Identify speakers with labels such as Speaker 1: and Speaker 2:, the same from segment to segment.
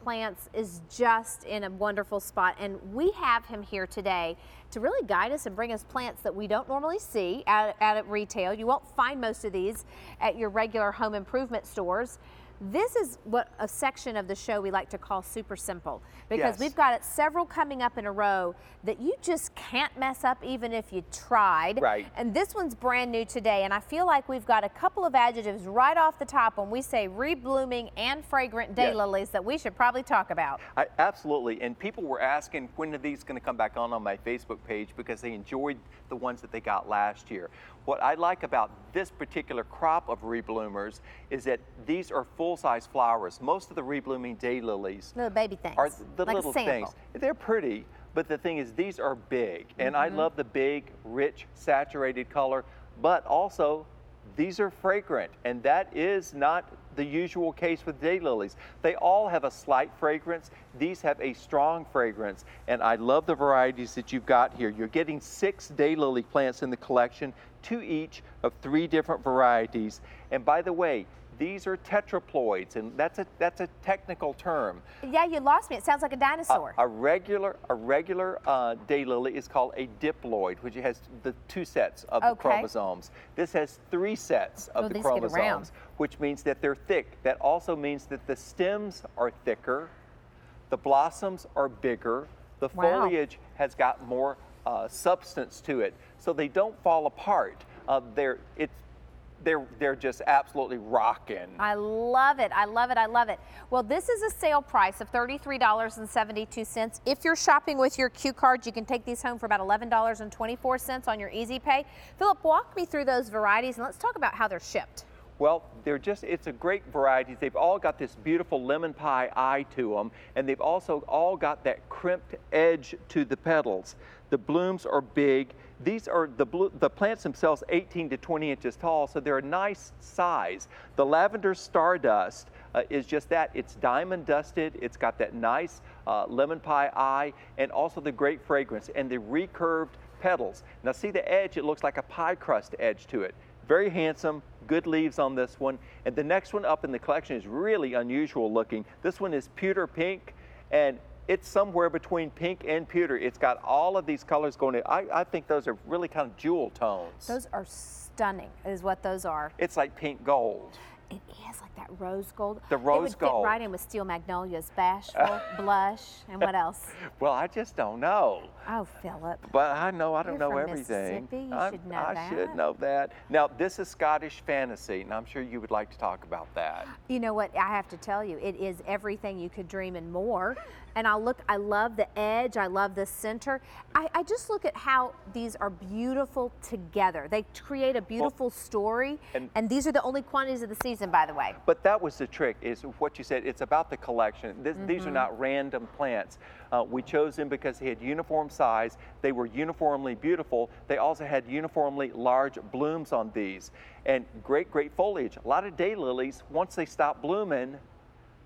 Speaker 1: plants is just in a wonderful spot, and we have him here today to really guide us and bring us plants that we don't normally see at retail. You won't find most of these at your regular home improvement stores. This is what a section of the show we like to call super simple, because we've got several coming up in a row that you just can't mess up even if you tried.
Speaker 2: Right.
Speaker 1: And this one's brand new today, and I feel like we've got a couple of adjectives right off the top when we say reblooming and fragrant daylilies that we should probably talk about.
Speaker 2: Absolutely, and people were asking when are these going to come back on my Facebook page because they enjoyed the ones that they got last year. What I like about this particular crop of rebloomers is that these are full-size flowers. Most of the reblooming daylilies
Speaker 1: little baby things
Speaker 2: are the
Speaker 1: like
Speaker 2: little things. They're pretty, but the thing is these are big, and I love the big, rich, saturated color, but also these are fragrant, and that is not the usual case with daylilies. They all have a slight fragrance. These have a strong fragrance, and I love the varieties that you've got here. You're getting 6 daylily plants in the collection, 2 each of 3 different varieties. And by the way, these are tetraploids, and that's a technical term.
Speaker 1: Yeah, you lost me. It sounds like a dinosaur.
Speaker 2: A regular daylily is called a diploid, which has the 2 sets of the chromosomes. This has 3 sets of the chromosomes, which means that they're thick. That also means that the stems are thicker, the blossoms are bigger, the foliage has got more substance to it, so they don't fall apart. They're just absolutely rocking.
Speaker 1: I love it. I love it. I love it. Well, this is a sale price of $33.72. If you're shopping with your Q card, you can take these home for about $11.24 on your Easy Pay. Philip, walk me through those varieties and let's talk about how they're shipped.
Speaker 2: Well, it's a great variety. They've all got this beautiful lemon pie eye to them, and they've also all got that crimped edge to the petals. The blooms are big. These are the plants themselves 18 to 20 inches tall, so they're a nice size. The lavender stardust is just that. It's diamond dusted. It's got that nice lemon pie eye, and also the great fragrance and the recurved petals. Now see the edge, it looks like a pie crust edge to it. Very handsome, good leaves on this one. And the next one up in the collection is really unusual looking. This one is pewter pink, and it's somewhere between pink and pewter. It's got all of these colors going in. I think those are really kind of jewel tones.
Speaker 1: Those are stunning, is what those are.
Speaker 2: It's like pink gold.
Speaker 1: It is like that rose gold.
Speaker 2: The rose gold.
Speaker 1: It would fit right in with steel magnolias, bashful, blush, and what else?
Speaker 2: Well, I just don't know.
Speaker 1: Oh, Philip.
Speaker 2: But I don't
Speaker 1: You're
Speaker 2: know
Speaker 1: from
Speaker 2: everything.
Speaker 1: Mississippi. You should know that.
Speaker 2: I should know that. Now, this is Scottish Fantasy, and I'm sure you would like to talk about that.
Speaker 1: You know what? I have to tell you, it is everything you could dream and more. And I love the edge. I love the center. I just look at how these are beautiful together. They create a beautiful story. And these are the only quantities of the season, by the way.
Speaker 2: But that was the trick, is what you said. It's about the collection. These are not random plants. We chose them because they had uniform size. They were uniformly beautiful. They also had uniformly large blooms on these. And great, great foliage. A lot of daylilies, once they stop blooming,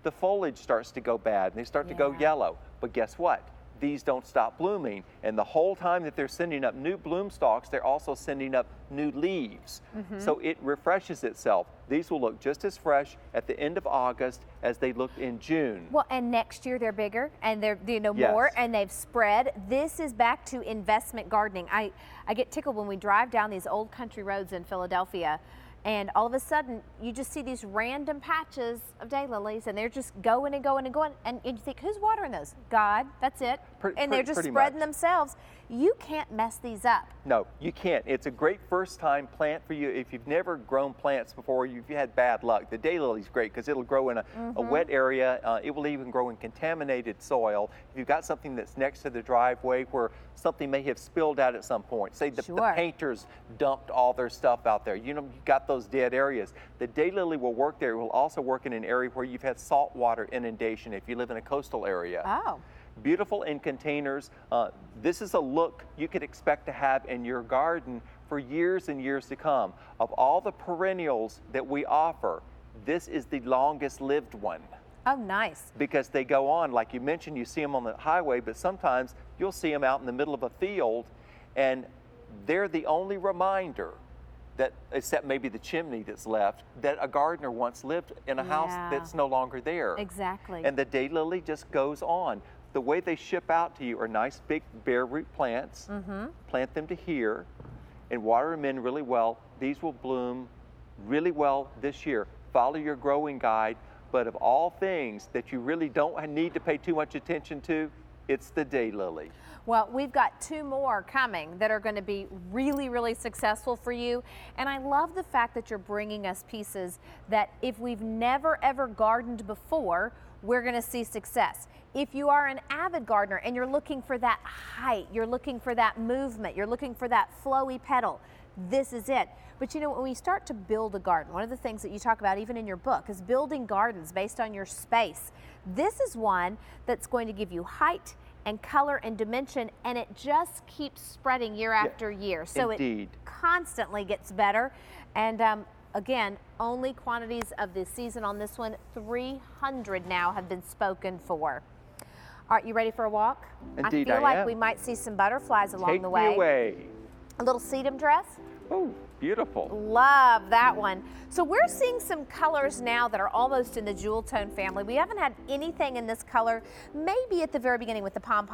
Speaker 2: the foliage starts to go bad and they start to go yellow. But guess what? These don't stop blooming, and the whole time that they're sending up new bloom stalks, they're also sending up new leaves. So it refreshes itself. These will look just as fresh at the end of August as they looked in June.
Speaker 1: Well, and next year they're bigger and they're more, and they've spread. This is back to investment gardening. I get tickled when we drive down these old country roads in Philadelphia, and all of a sudden you just see these random patches of daylilies, and they're just going and going and going, and you think, who's watering those? God, that's it. And they're just spreading themselves. You can't mess these up. No, you can't. It's a great first-time plant for you. If you've never grown plants before, you've had bad luck. The daylily's great because it'll grow in a wet area. It will even grow in contaminated soil. If you've got something that's next to the driveway where something may have spilled out at some point, say the painters dumped all their stuff out there, you got those dead areas. The daylily will work there. It will also work in an area where you've had saltwater inundation if you live in a coastal area. Oh. Beautiful in containers. This is a look you could expect to have in your garden for years and years to come. Of all the perennials that we offer, this is the longest lived one. Oh, nice. Because they go on, like you mentioned, you see them on the highway, but sometimes you'll see them out in the middle of a field, and they're the only reminder
Speaker 2: that, except maybe the chimney that's left, that a gardener once lived in a house that's no longer there.
Speaker 1: Exactly.
Speaker 2: And the daylily just goes on. The way they ship out to you are nice big bare root plants. Plant them to here and water them in really well. These will bloom really well this year. Follow your growing guide, but of all things that you really don't need to pay too much attention to, it's the daylily.
Speaker 1: Well, we've got 2 more coming that are going to be really, really successful for you. And I love the fact that you're bringing us pieces that if we've never ever gardened before, we're going to see success. If you are an avid gardener and you're looking for that height, you're looking for that movement, you're looking for that flowy petal, this is it. But you know, when we start to build a garden, one of the things that you talk about even in your book is building gardens based on your space. This is one that's going to give you height and color and dimension, and it just keeps spreading year after year. So
Speaker 2: indeed.
Speaker 1: It constantly gets better. And again, only quantities of this season on this one, 300 now have been spoken for. All right, you ready for a walk?
Speaker 2: Indeed,
Speaker 1: I feel like
Speaker 2: am.
Speaker 1: we might see some butterflies along
Speaker 2: Take
Speaker 1: the way.
Speaker 2: me away.
Speaker 1: A little sedum dress.
Speaker 2: Oh, beautiful.
Speaker 1: Love that one. So we're seeing some colors now that are almost in the jewel tone family. We haven't had anything in this color, maybe at the very beginning with the pom-pom.